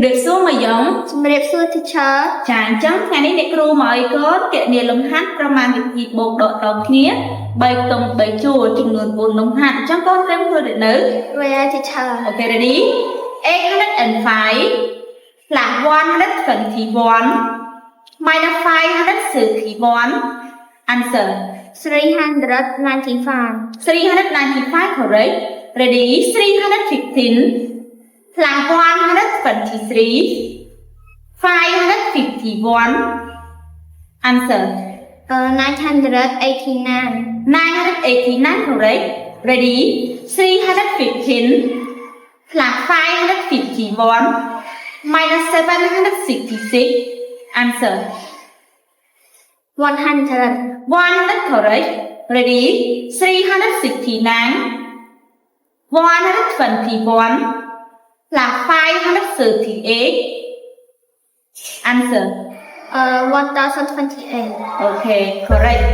Được số mà giống ជំរាបសួរ teacher ចាអញ្ចឹងថ្ងៃនេះអ្នកគ្រូមកឲ្យកូនកណនីលំហាត់ប្រមាណវិធីបូកដកតគ្នា3ខ្ទង់3ជួរចំនួន4លំហាត់អញ្ចឹងកូនត្រៀមធ្វើដូចនៅ Where teacher Okay ready 805 plus 121 minus 531 answer 395 395 correct ready 315 plus 123 551 answer 989 989 correct ready 315 plus 551 minus 766 answer 100 100 correct ready 369 121 plus 538 answer 1028 okay correct